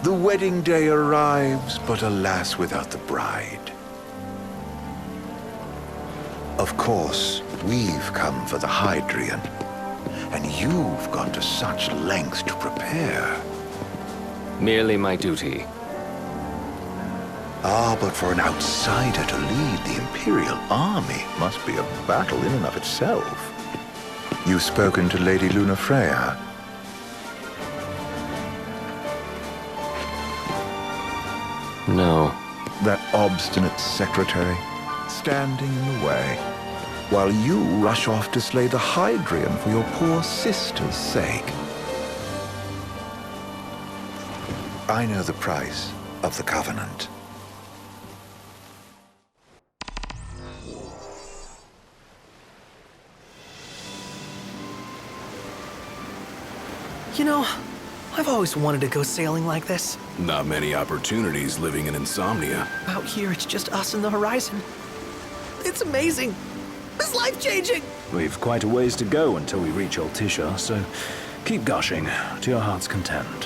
The wedding day arrives, but alas, without the bride. Of course, we've come for the Hydrian, and you've gone to such lengths to prepare. Merely my duty. Ah, but for an outsider to lead the Imperial army must be a battle in and of itself. You've spoken to Lady Lunafreya? No. That obstinate secretary, standing in the way, while you rush off to slay the Hydrian for your poor sister's sake. I know the price of the Covenant. You know, I've always wanted to go sailing like this. Not many opportunities living in Insomnia. Out here, it's just us and the horizon. It's amazing. It's life-changing. We've quite a ways to go until we reach Altissia, so keep gushing to your heart's content.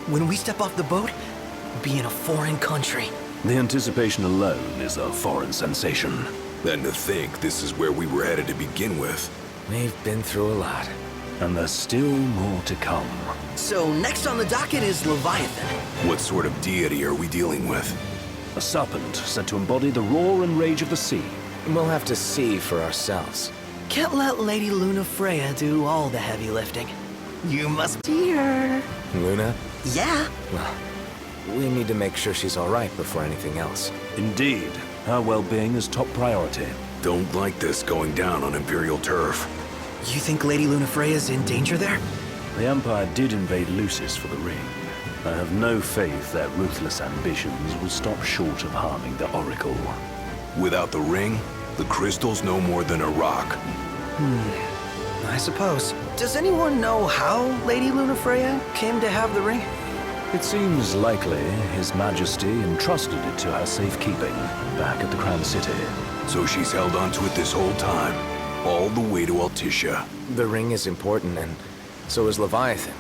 When we step off the boat, we'll be in a foreign country. The anticipation alone is a foreign sensation. Then to think this is where we were headed to begin with. We've been through a lot. And there's still more to come. So next on the docket is Leviathan. What sort of deity are we dealing with? A serpent said to embody the roar and rage of the sea. We'll have to see for ourselves. Can't let Lady Lunafreya do all the heavy lifting. You must see her. Luna? Yeah. Well, we need to make sure she's all right before anything else. Indeed, her well-being is top priority. Don't like this going down on Imperial turf. You think Lady Lunafreya's in danger there? The Empire did invade Lucis for the ring. I have no faith their ruthless ambitions will stop short of harming the Oracle. Without the ring, the crystal's no more than a rock. I suppose. Does anyone know how Lady Lunafreya came to have the ring? It seems likely His Majesty entrusted it to her safekeeping back at the Crown City. So she's held onto it this whole time, all the way to Altissia. The ring is important, and so is Leviathan.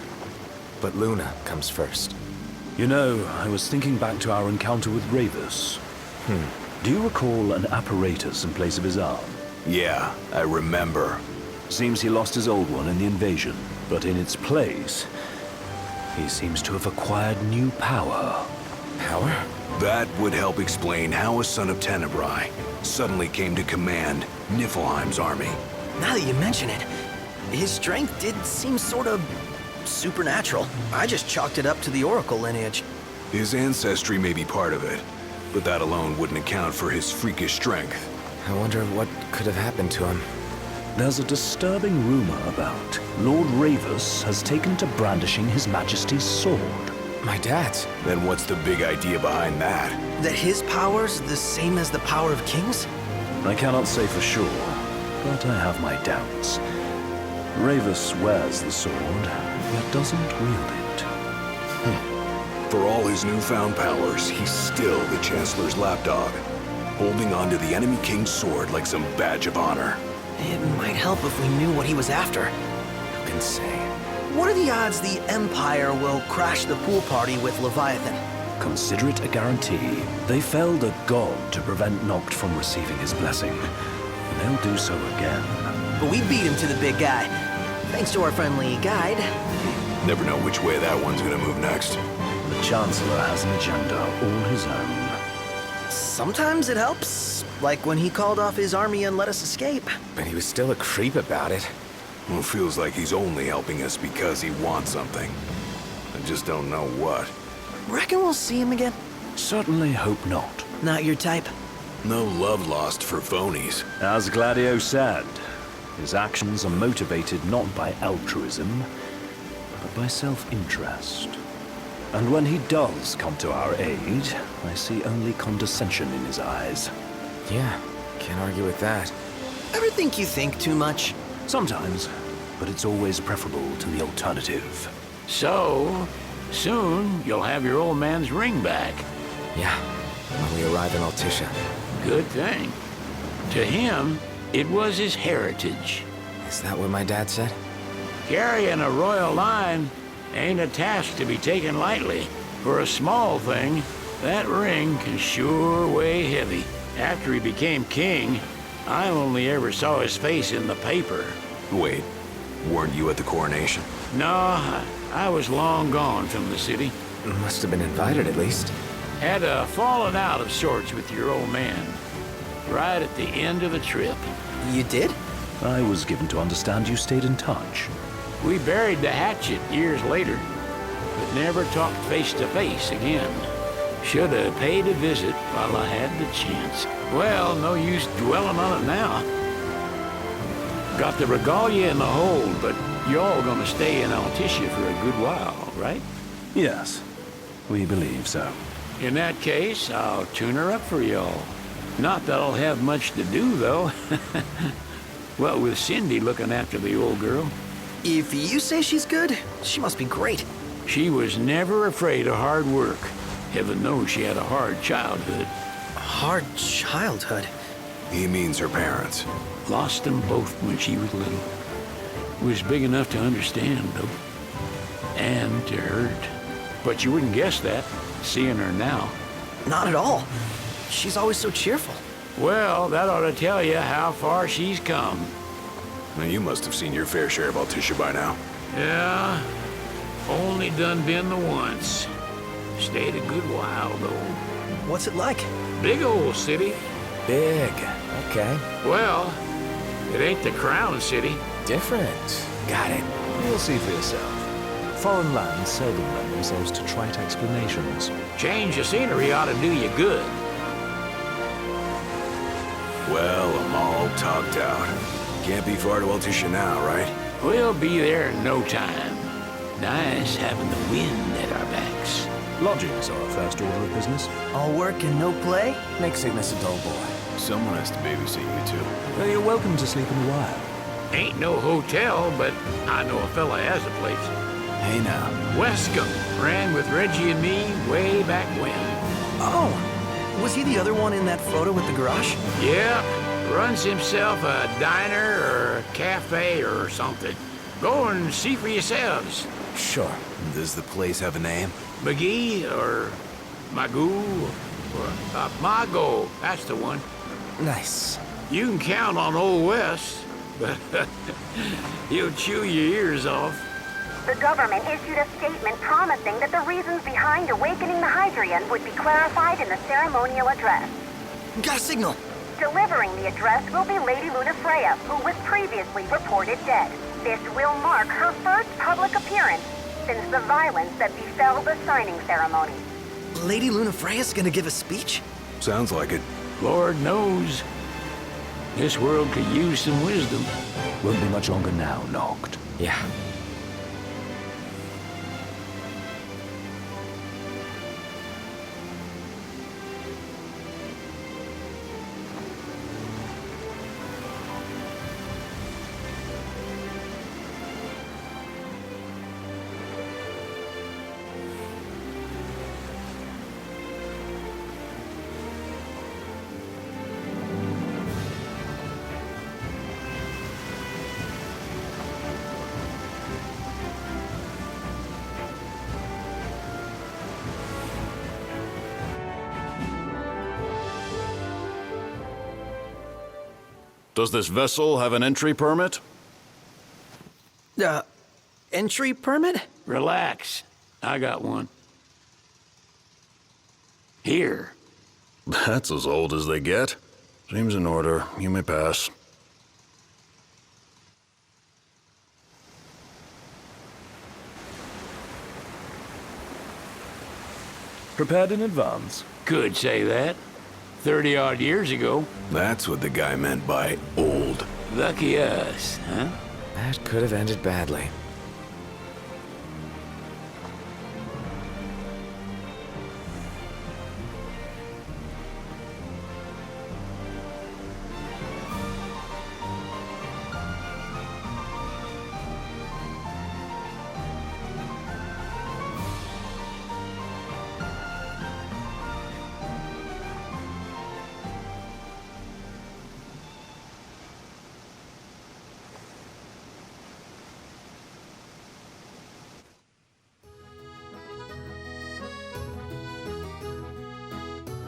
But Luna comes first. You know, I was thinking back to our encounter with Ravus. Do you recall an apparatus in place of his arm? Yeah, I remember. Seems he lost his old one in the invasion, but in its place, he seems to have acquired new power. Power? That would help explain how a son of Tenebrae suddenly came to command Niflheim's army. Now that you mention it, his strength did seem sort of supernatural. I just chalked it up to the Oracle lineage. His ancestry may be part of it, but that alone wouldn't account for his freakish strength. I wonder what could have happened to him. There's a disturbing rumor about Lord Ravus has taken to brandishing His Majesty's sword. My dad's. Then what's the big idea behind that? That his power's the same as the power of kings? I cannot say for sure, but I have my doubts. Ravus wears the sword, yet doesn't wield it. For all his newfound powers, he's still the Chancellor's lapdog, holding onto the enemy king's sword like some badge of honor. It might help if we knew what he was after. Who can say? What are the odds the Empire will crash the pool party with Leviathan? Consider it a guarantee. They felled a god to prevent Noct from receiving his blessing. And they'll do so again. But we beat him to the big guy, thanks to our friendly guide. Never know which way that one's gonna move next. The Chancellor has an agenda all his own. Sometimes it helps, like when he called off his army and let us escape. But he was still a creep about it. Well, feels like he's only helping us because he wants something. I just don't know what. Reckon we'll see him again? Certainly hope not. Not your type? No love lost for phonies. As Gladio said, his actions are motivated not by altruism, but by self-interest. And when he does come to our aid, I see only condescension in his eyes. Yeah, can't argue with that. Ever think you think too much? Sometimes, but it's always preferable to the alternative. So, soon you'll have your old man's ring back. Yeah, when we arrive in Altissia. Good thing. To him, it was his heritage. Is that what my dad said? Carrying a royal line ain't a task to be taken lightly. For a small thing, that ring can sure weigh heavy. After he became king, I only ever saw his face in the paper. Wait, weren't you at the coronation? No, I was long gone from the city. Must have been invited at least. Had a falling out of sorts with your old man. Right at the end of the trip. You did? I was given to understand you stayed in touch. We buried the hatchet years later, but never talked face to face again. Should have paid a visit while I had the chance. Well, no use dwelling on it now. Got the regalia in the hold, but y'all gonna stay in Altissia for a good while, right? Yes, we believe so. In that case, I'll tune her up for y'all. Not that I'll have much to do, though. Well, with Cindy looking after the old girl. If you say she's good, she must be great. She was never afraid of hard work. Heaven knows she had a hard childhood. Hard childhood. He means her parents. Lost them both when she was little. Was big enough to understand, though. And to hurt. But you wouldn't guess that, seeing her now. Not at all. She's always so cheerful. Well, that ought to tell you how far she's come. Now, you must have seen your fair share of Altissia by now. Yeah, only done been the once. Stayed a good while, though. What's it like? Big old city. Big. Okay. Well, it ain't the crown city. Different. Got it. You'll see for yourself. Foreign lands seldom lend themselves to trite explanations. Change of scenery ought to do you good. Well, I'm all talked out. Can't be far to Altissia now, right? We'll be there in no time. Nice having the wind at our backs. Lodgings are our first order of business. All work and no play? Make Cygnus a dull boy. Someone has to babysit you, too. Well, you're welcome to sleep in the wild. Ain't no hotel, but I know a fella has a place. Hey, now. Wescombe ran with Reggie and me way back when. Oh, was he the other one in that photo with the garage? Yep, runs himself a diner or a cafe or something. Go and see for yourselves. Sure. Does the place have a name? McGee or Magoo or Mago, that's the one. Nice. You can count on Old Wes, but he'll chew your ears off. The government issued a statement promising that the reasons behind awakening the Hydrian would be clarified in the ceremonial address. Got a signal. Delivering the address will be Lady Lunafreya, who was previously reported dead. This will mark her first public appearance since the violence that befell the signing ceremony. Lady Lunafreya's gonna give a speech? Sounds like it. Lord knows. This world could use some wisdom. Won't be much longer now, Noct. Yeah. Does this vessel have an entry permit? Entry permit? Relax. I got one. Here. That's as old as they get. Seems in order. You may pass. Prepared in advance. Could say that. 30-odd years ago. That's what the guy meant by old. Lucky us, huh? That could have ended badly.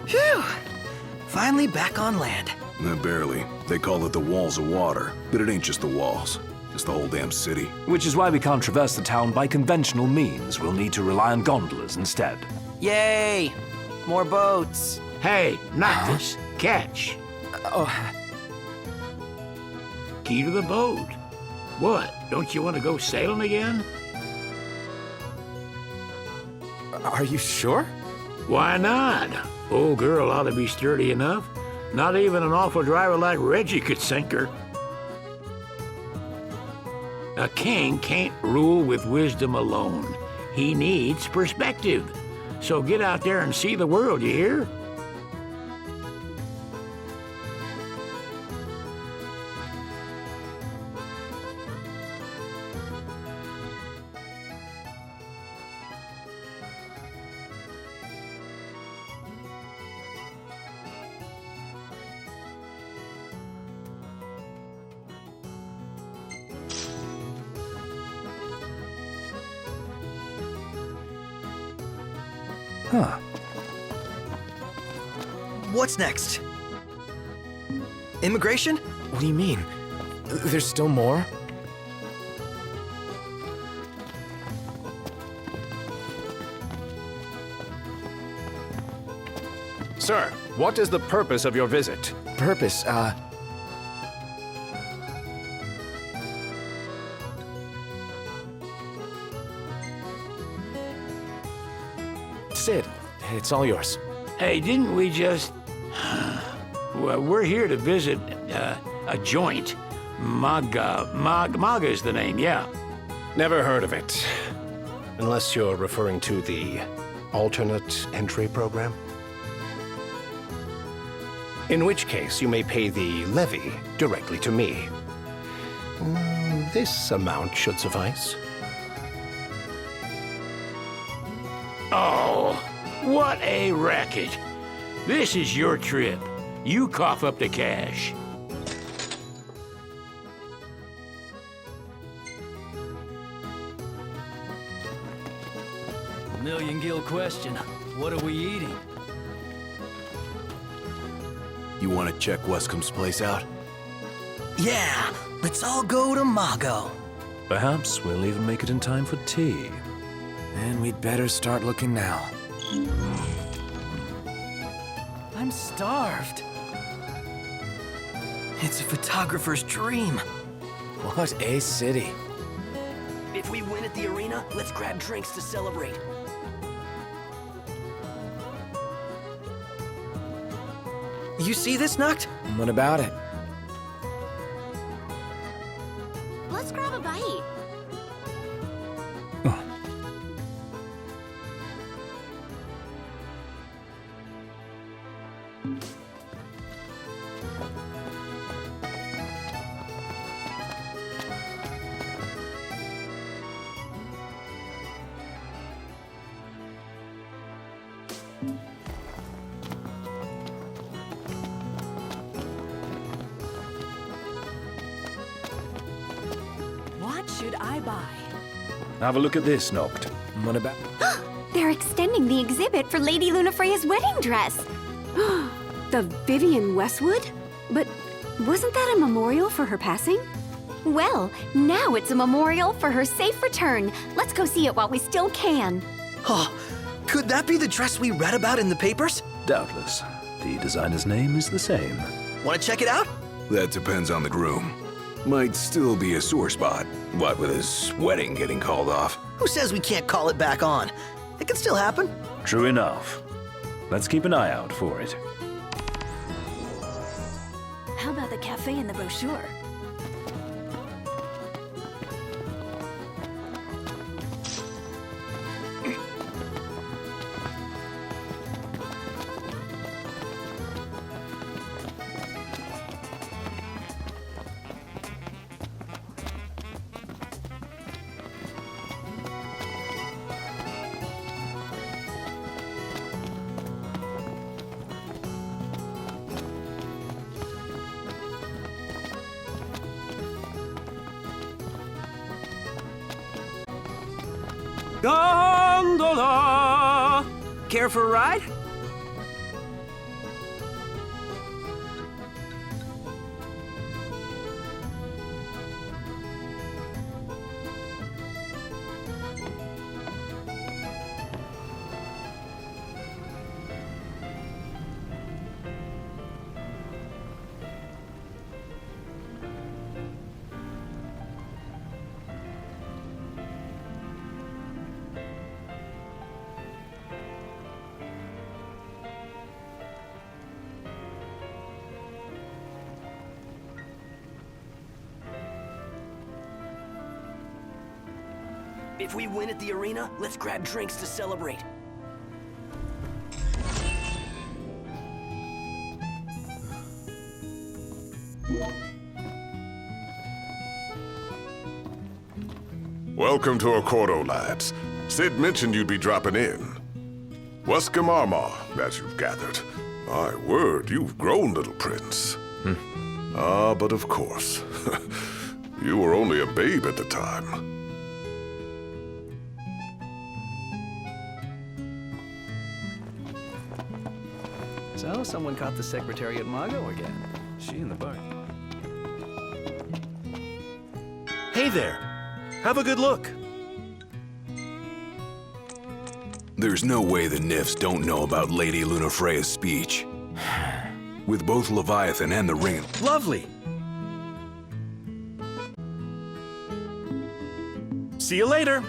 Phew! Finally back on land. Barely. They call it the Walls of Water, but it ain't just the walls. It's the whole damn city. Which is why we can't traverse the town by conventional means. We'll need to rely on gondolas instead. Yay! More boats. Hey, Noctis, catch. Key to the boat. What, don't you want to go sailing again? Are you sure? Why not? Old girl ought to be sturdy enough. Not even an awful driver like Reggie could sink her. A king can't rule with wisdom alone. He needs perspective. So get out there and see the world, you hear? Huh. What's next? Immigration? What do you mean? There's still more? Sir, what is the purpose of your visit? Purpose, Sid, it's all yours. Hey, didn't we just... Well, we're here to visit a joint. Maga is the name, yeah. Never heard of it. Unless you're referring to the alternate entry program. In which case, you may pay the levy directly to me. This amount should suffice. Oh, what a racket. This is your trip. You cough up the cash. Million-gill question. What are we eating? You want to check Wescom's place out? Yeah, let's all go to Mago. Perhaps we'll even make it in time for tea. And we'd better start looking now. I'm starved. It's a photographer's dream. What a city. If we win at the arena, let's grab drinks to celebrate. You see this, Noct? What about it? should I buy? Have a look at this, Noct. What about... They're extending the exhibit for Lady Lunafreya's wedding dress. The Vivian Westwood? But wasn't that a memorial for her passing? Well, now it's a memorial for her safe return. Let's go see it while we still can. Oh, could that be the dress we read about in the papers? Doubtless. The designer's name is the same. Want to check it out? That depends on the groom. Might still be a sore spot, what with his wedding getting called off. Who says we can't call it back on? It can still happen. True enough. Let's keep an eye out for it. How about the cafe in the brochure? Gondola! Care for a ride? If we win at the arena, let's grab drinks to celebrate. Welcome to Accordo, lads. Sid mentioned you'd be dropping in. Wesker Marmar, as you've gathered. My word, you've grown, little prince. Ah, but of course. You were only a babe at the time. So, someone caught the Secretariat Mago again. She in the bar. Hey there. Have a good look. There's no way the Nifs don't know about Lady Lunafreya's speech. With both Leviathan and the Ring. Lovely. See you later.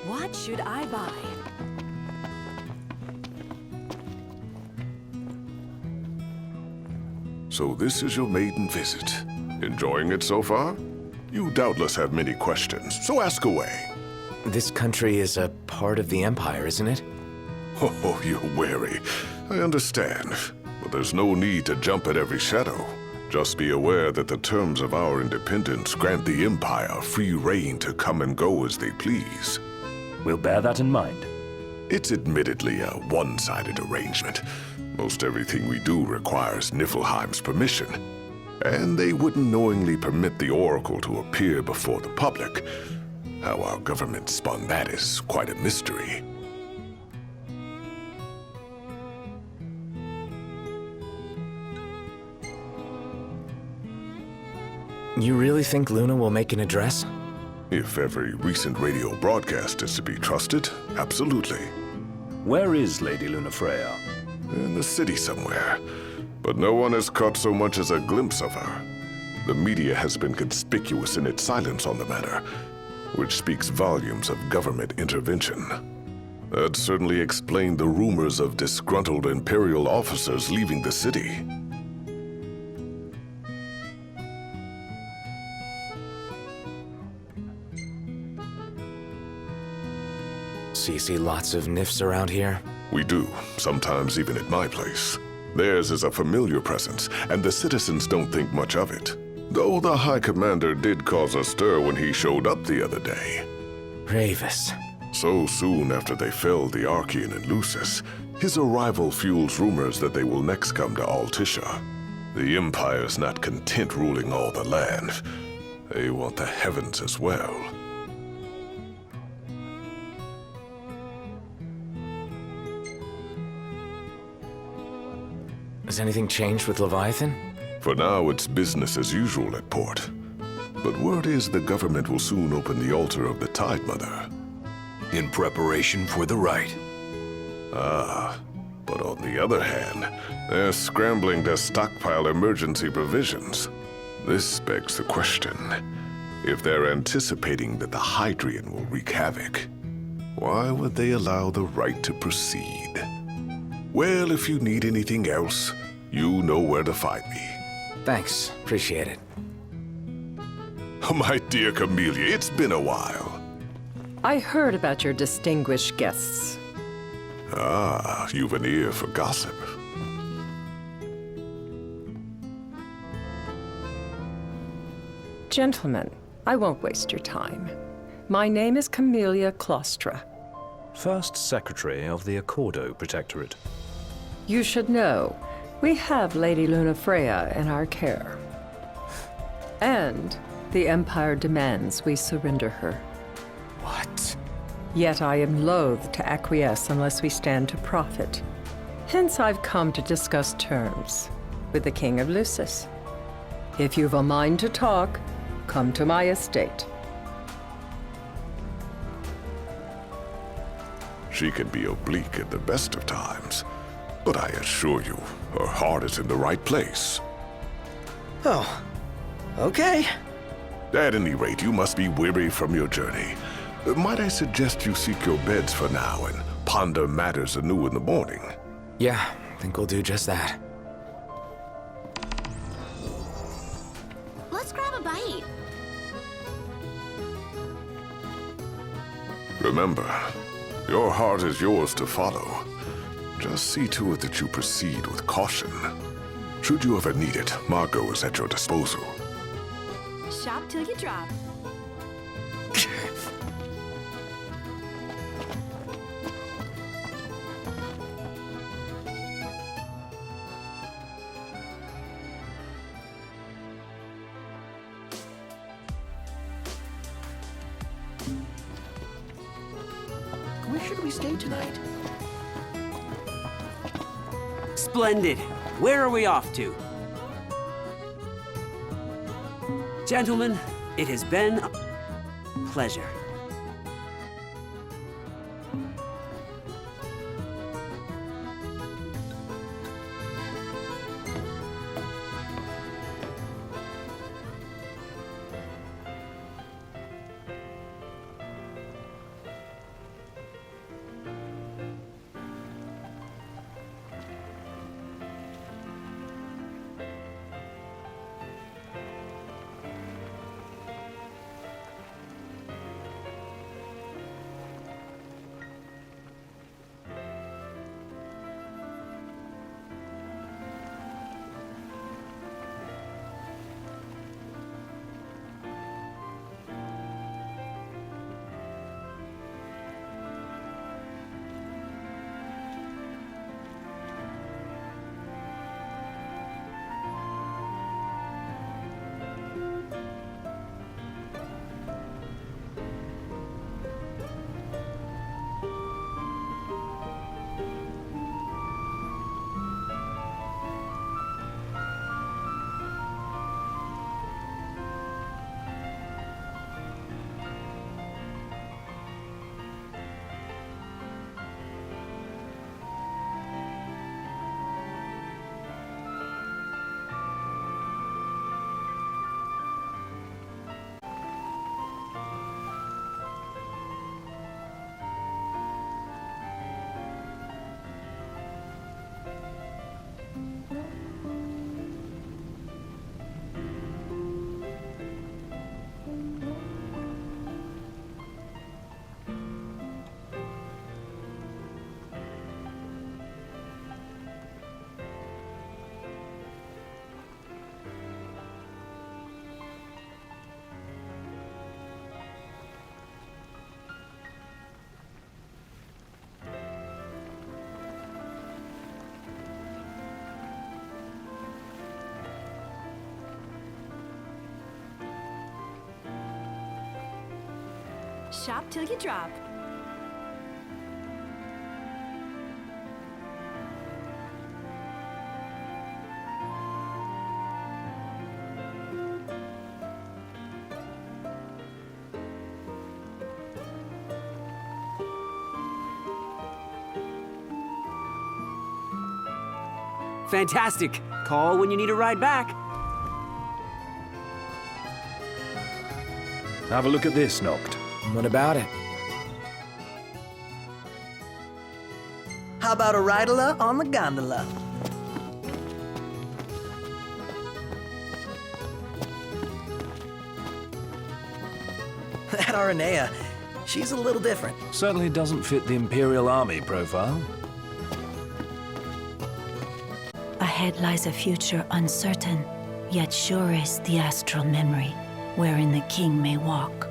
What should I buy? So this is your maiden visit. Enjoying it so far? You doubtless have many questions, so ask away. This country is a part of the Empire, isn't it? Oh, you're wary. I understand. But there's no need to jump at every shadow. Just be aware that the terms of our independence grant the Empire free reign to come and go as they please. We'll bear that in mind. It's admittedly a one-sided arrangement. Most everything we do requires Niflheim's permission. And they wouldn't knowingly permit the Oracle to appear before the public. How our government spun that is quite a mystery. You really think Luna will make an address? If every recent radio broadcast is to be trusted, absolutely. Where is Lady Lunafreya? In the city somewhere. But no one has caught so much as a glimpse of her. The media has been conspicuous in its silence on the matter, which speaks volumes of government intervention. That certainly explained the rumors of disgruntled Imperial officers leaving the city. So you see lots of Nifs around here? We do, sometimes even at my place. Theirs is a familiar presence, and the citizens don't think much of it. Though the High Commander did cause a stir when he showed up the other day. Ravus. So soon after they felled the Archean and Lucis, his arrival fuels rumors that they will next come to Altissia. The Empire's not content ruling all the land. They want the heavens as well. Has anything changed with Leviathan? For now, it's business as usual at port. But word is the government will soon open the altar of the Tide Mother. In preparation for the rite. Ah, but on the other hand, they're scrambling to stockpile emergency provisions. This begs the question, if they're anticipating that the Hydrian will wreak havoc, why would they allow the rite to proceed? Well, if you need anything else, you know where to find me. Thanks, appreciate it. My dear Camellia, it's been a while. I heard about your distinguished guests. Ah, you've an ear for gossip. Gentlemen, I won't waste your time. My name is Camellia Claustra. First Secretary of the Accordo Protectorate. You should know, we have Lady Lunafreya in our care. And the Empire demands we surrender her. What? Yet I am loath to acquiesce unless we stand to profit. Hence I've come to discuss terms with the King of Lucis. If you've a mind to talk, come to my estate. She can be oblique at the best of times, but I assure you, her heart is in the right place. Oh, okay. At any rate, you must be weary from your journey. Might I suggest you seek your beds for now and ponder matters anew in the morning? Yeah, I think we'll do just that. Let's grab a bite. Remember, your heart is yours to follow. Just see to it that you proceed with caution. Should you ever need it, Margot is at your disposal. Shop till you drop. Where should we stay tonight? Splendid. Where are we off to? Gentlemen, it has been a pleasure. shop till you drop. Fantastic. Call when you need a ride back. Have a look at this, Noct. What about it? How about a ridola on the gondola? That Aranea, she's a little different. Certainly doesn't fit the Imperial Army profile. Ahead lies a future uncertain, yet sure is the astral memory, wherein the king may walk.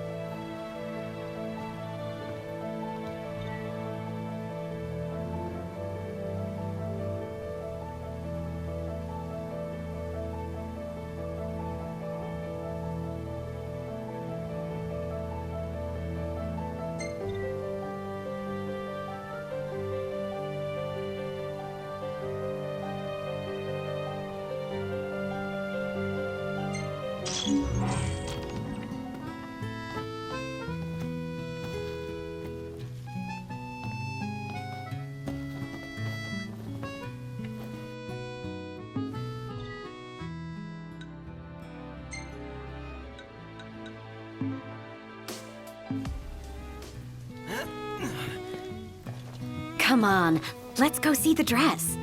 Come on, let's go see the dress.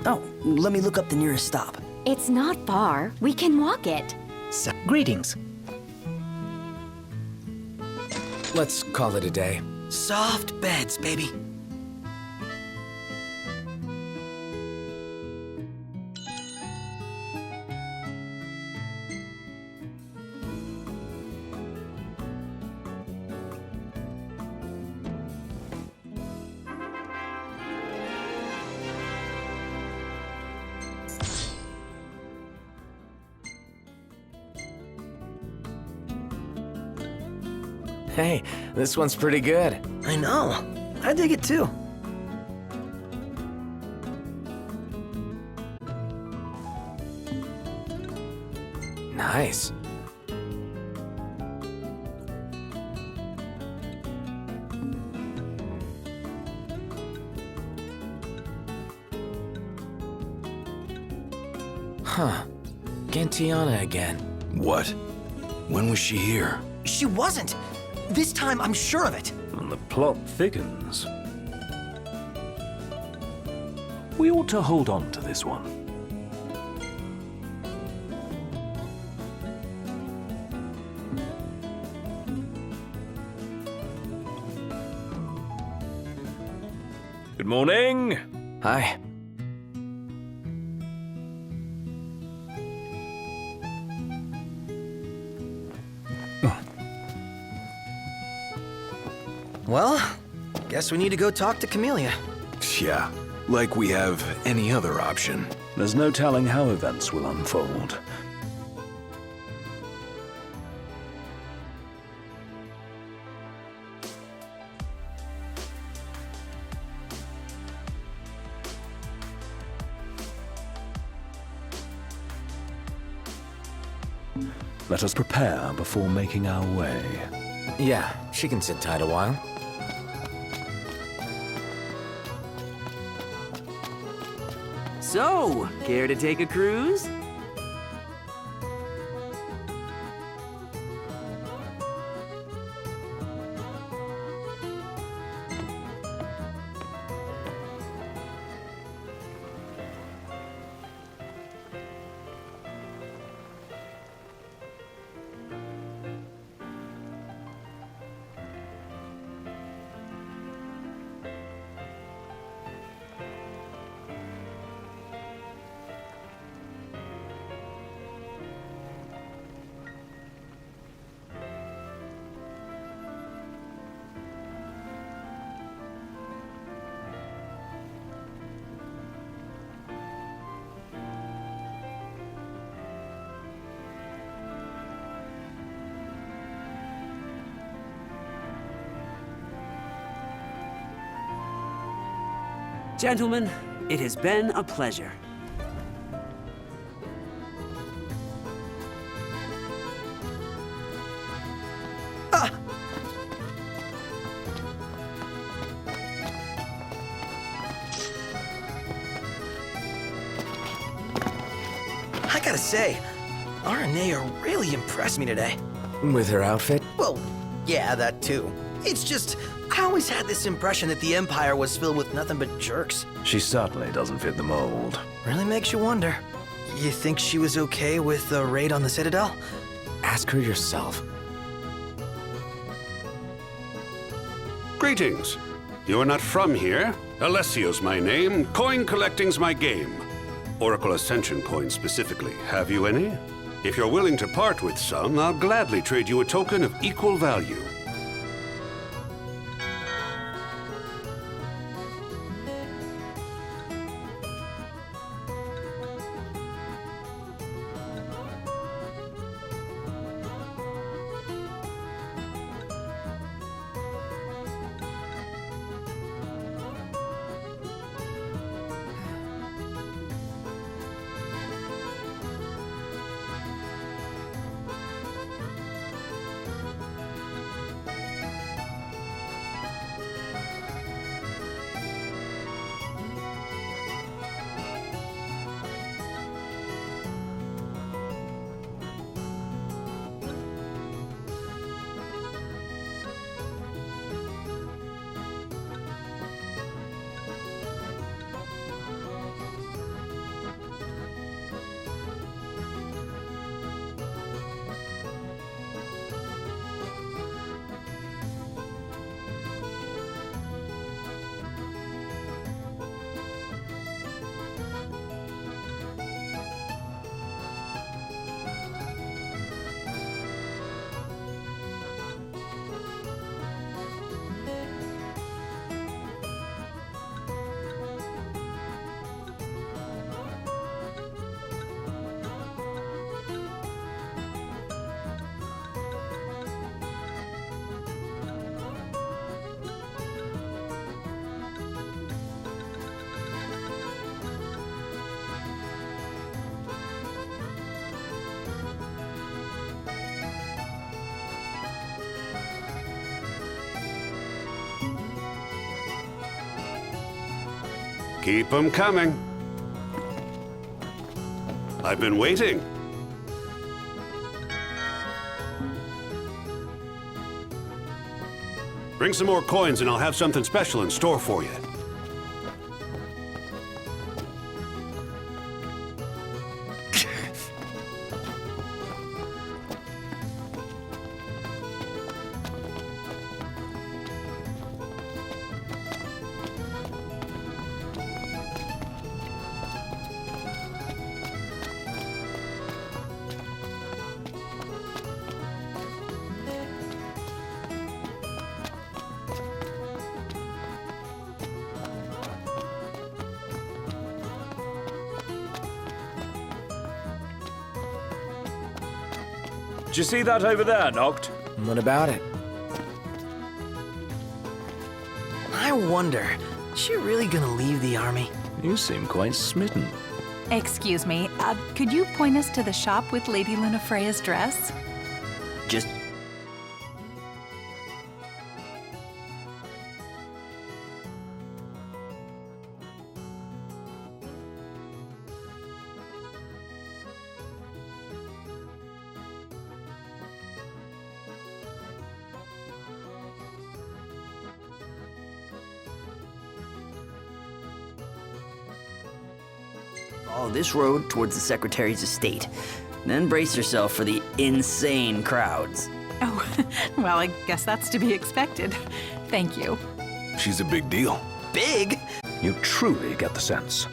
Oh, let me look up the nearest stop. It's not far. We can walk it. Greetings. Let's call it a day. Soft beds, baby. Hey, this one's pretty good. I know. I dig it too. Nice. Huh. Gentiana again. What? When was she here? She wasn't. This time, I'm sure of it. And the plot thickens. We ought to hold on to this one. Good morning. Hi. Well, guess we need to go talk to Camellia. Yeah, like we have any other option. There's no telling how events will unfold. Let us prepare before making our way. Yeah, she can sit tight a while. So, care to take a cruise? Gentlemen, it has been a pleasure. I gotta say, Aranea really impressed me today. With her outfit? Well, yeah, that too. It's just, I always had this impression that the Empire was filled with nothing but jerks. She certainly doesn't fit the mold. Really makes you wonder. You think she was okay with the raid on the Citadel? Ask her yourself. Greetings. You are not from here. Alessio's my name. Coin collecting's my game. Oracle Ascension coins specifically. Have you any? If you're willing to part with some, I'll gladly trade you a token of equal value. Keep 'em coming. I've been waiting. Bring some more coins and I'll have something special in store for you. Did you see that over there, Noct? What about it? I wonder, is she really gonna leave the army? You seem quite smitten. Excuse me, could you point us to the shop with Lady Lunafreya's dress? Just... Follow this road towards the Secretary's estate. Then brace yourself for the insane crowds. Oh, well, I guess that's to be expected. Thank you. She's a big deal. Big? You truly get the sense.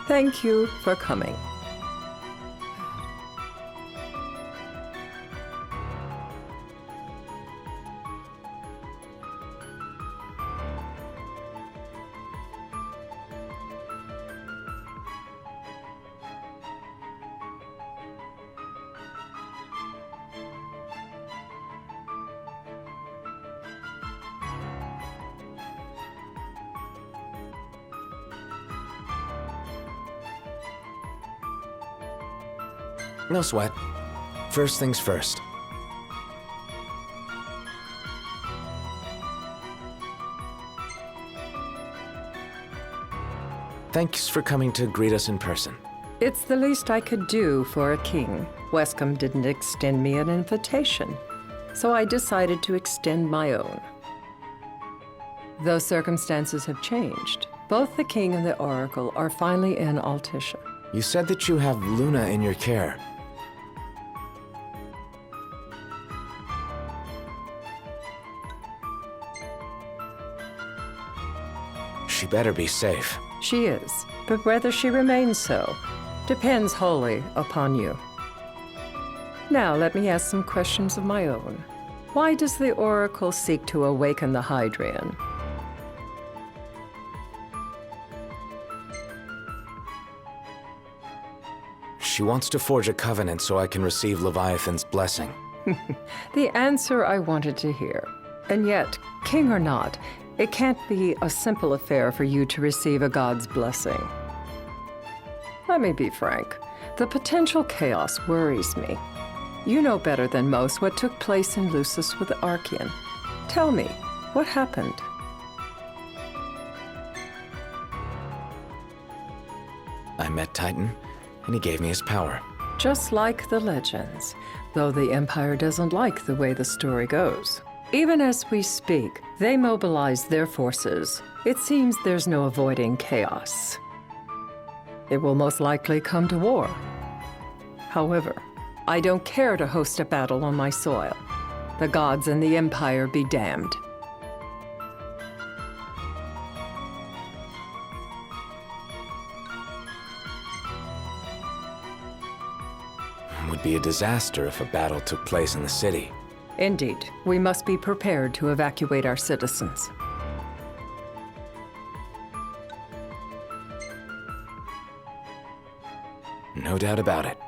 Thank you for coming. No sweat. First things first. Thanks for coming to greet us in person. It's the least I could do for a king. Wescombe didn't extend me an invitation, so I decided to extend my own. Though circumstances have changed, both the king and the oracle are finally in Altissia. You said that you have Luna in your care. She better be safe. She is, but whether she remains so depends wholly upon you. Now let me ask some questions of my own. Why does the oracle seek to awaken the Hydrian? She wants to forge a covenant so I can receive Leviathan's blessing. The answer I wanted to hear. And yet, king or not, it can't be a simple affair for you to receive a god's blessing. Let me be frank. The potential chaos worries me. You know better than most what took place in Lucis with the Archean. Tell me, what happened? I met Titan, and he gave me his power. Just like the legends, though the Empire doesn't like the way the story goes. Even as we speak, they mobilize their forces. It seems there's no avoiding chaos. It will most likely come to war. However, I don't care to host a battle on my soil. The gods and the Empire be damned. It would be a disaster if a battle took place in the city. Indeed, we must be prepared to evacuate our citizens. No doubt about it.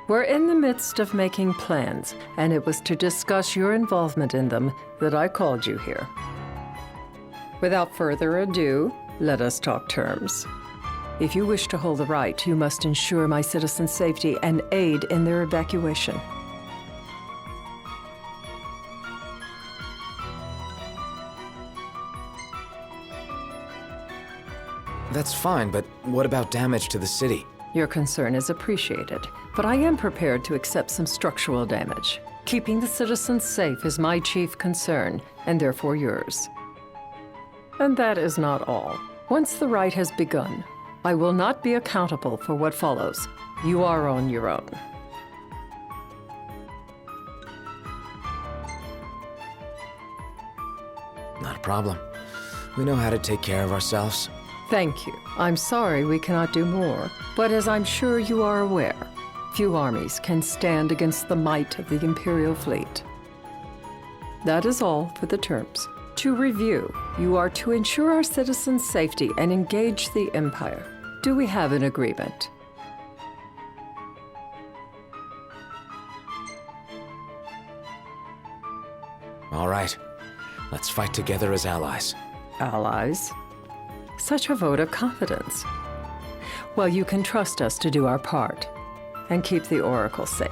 We're in the midst of making plans, and it was to discuss your involvement in them that I called you here. Without further ado, let us talk terms. If you wish to hold the right, you must ensure my citizens' safety and aid in their evacuation. That's fine, but what about damage to the city? Your concern is appreciated, but I am prepared to accept some structural damage. Keeping the citizens safe is my chief concern, and therefore yours. And that is not all. Once the rite has begun, I will not be accountable for what follows. You are on your own. Not a problem. We know how to take care of ourselves. Thank you. I'm sorry we cannot do more, but as I'm sure you are aware, few armies can stand against the might of the Imperial fleet. That is all for the terms. To review, you are to ensure our citizens' safety and engage the Empire. Do we have an agreement? All right. Let's fight together as allies. Allies? Such a vote of confidence. Well, you can trust us to do our part and keep the Oracle safe.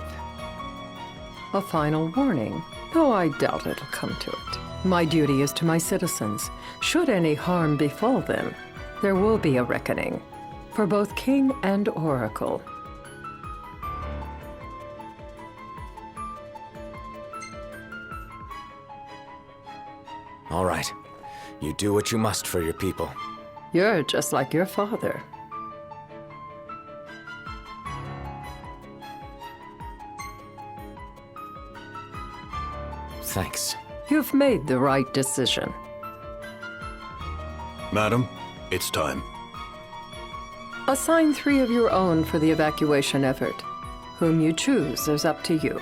A final warning, though I doubt it'll come to it. My duty is to my citizens. Should any harm befall them, there will be a reckoning for both King and Oracle. All right. You do what you must for your people. You're just like your father. Thanks. You've made the right decision. Madam, it's time. Assign 3 of your own for the evacuation effort. Whom you choose is up to you.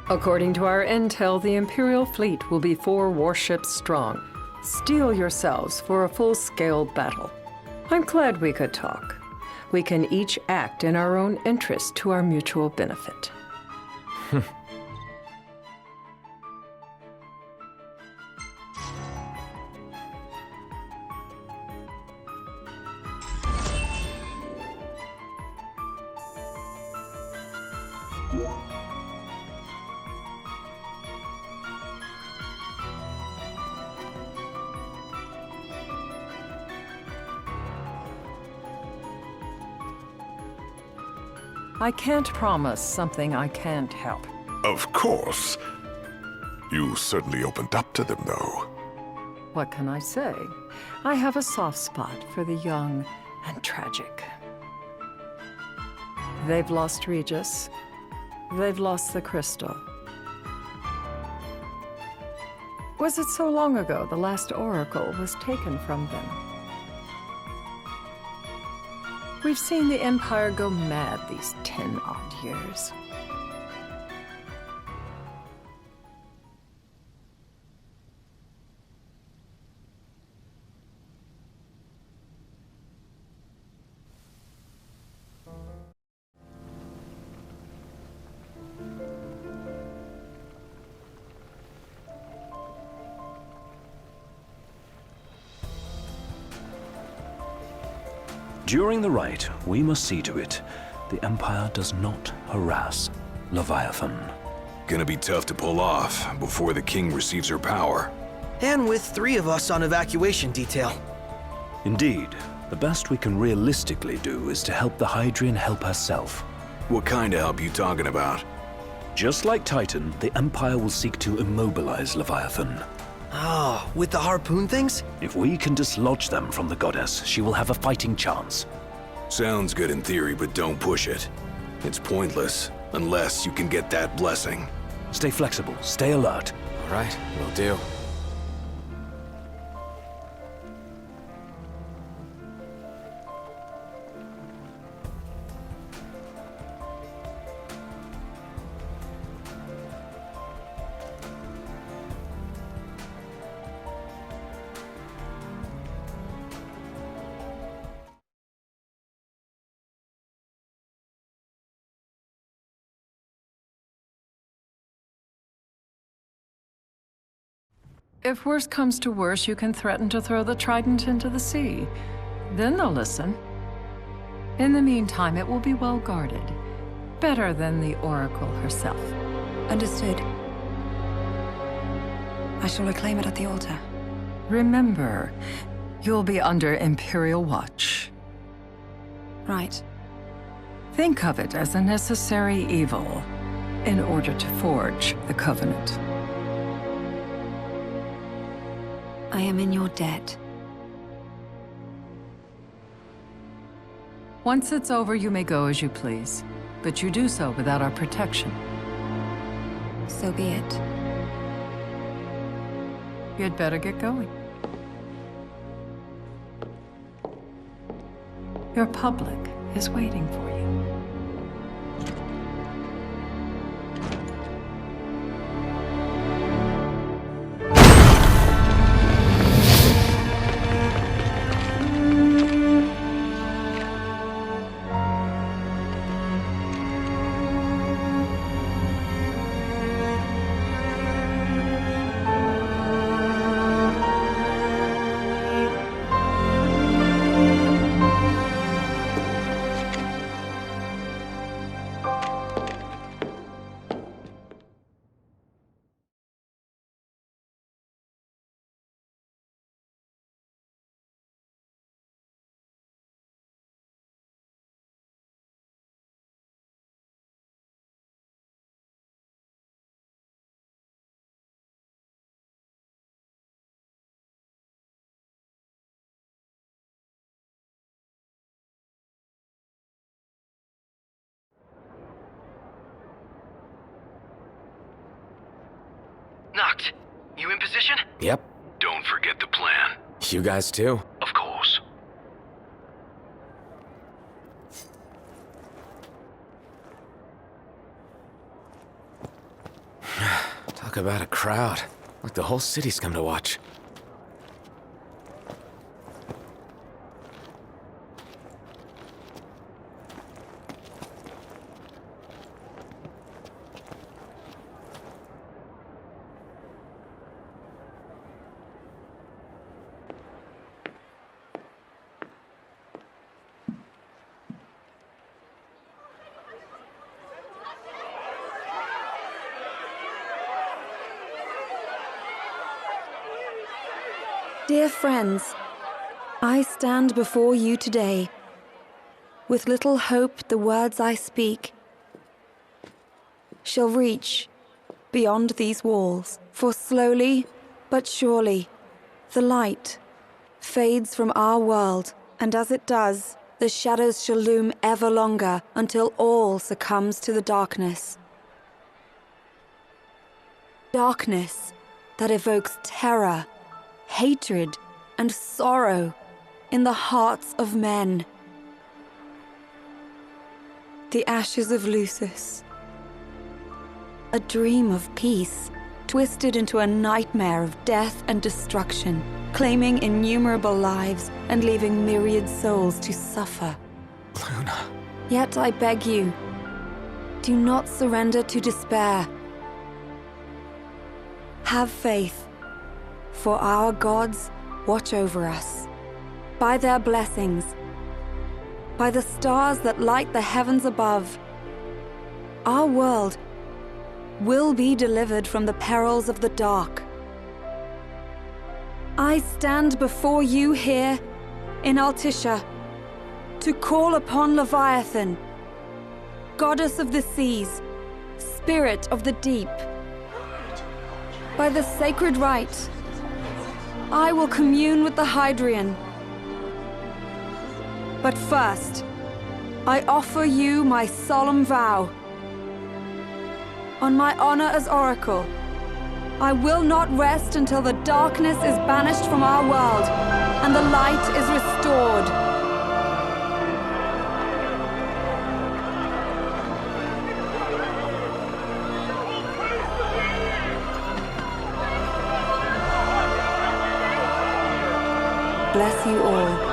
According to our intel, the Imperial fleet will be 4 warships strong. Steel yourselves for a full-scale battle. I'm glad we could talk. We can each act in our own interest to our mutual benefit. I can't promise something I can't help. Of course. You certainly opened up to them, though. What can I say? I have a soft spot for the young and tragic. They've lost Regis. They've lost the crystal. Was it so long ago the last oracle was taken from them? We've seen the Empire go mad these 10-odd years. During the rite, we must see to it the Empire does not harass Leviathan. Gonna be tough to pull off before the king receives her power. And with 3 of us on evacuation detail. Indeed, the best we can realistically do is to help the Hydrian help herself. What kind of help you talking about? Just like Titan, the Empire will seek to immobilize Leviathan. Oh, with the harpoon things? If we can dislodge them from the goddess, she will have a fighting chance. Sounds good in theory, but don't push it. It's pointless, unless you can get that blessing. Stay flexible, stay alert. All right, will do. If worse comes to worse, you can threaten to throw the trident into the sea. Then they'll listen. In the meantime, it will be well guarded. Better than the Oracle herself. Understood. I shall reclaim it at the altar. Remember, you'll be under Imperial watch. Right. Think of it as a necessary evil in order to forge the Covenant. I am in your debt. Once it's over, you may go as you please. But you do so without our protection. So be it. You'd better get going. Your public is waiting for you. Noct, you in position? Yep. Don't forget the plan. You guys too? Of course. Talk about a crowd. Like the whole city's come to watch. Dear friends, I stand before you today. With little hope the words I speak shall reach beyond these walls. For slowly but surely the light fades from our world, and as it does, the shadows shall loom ever longer until all succumbs to the darkness. Darkness that evokes terror, hatred, and sorrow in the hearts of men. The ashes of Lucis. A dream of peace, twisted into a nightmare of death and destruction, claiming innumerable lives and leaving myriad souls to suffer. Luna. Yet I beg you, do not surrender to despair. Have faith. For our gods watch over us. By their blessings, by the stars that light the heavens above, our world will be delivered from the perils of the dark. I stand before you here in Altissia to call upon Leviathan, goddess of the seas, spirit of the deep. By the sacred rite, I will commune with the Hydrian. But first, I offer you my solemn vow. On my honor as Oracle, I will not rest until the darkness is banished from our world and the light is restored. Bless you all.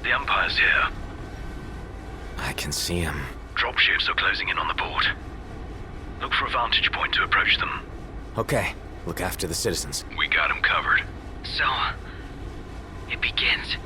The Empire's here. I can see him. Dropships are closing in on the port. Look for a vantage point to approach them. Okay, look after the citizens. We got them covered. So, it begins.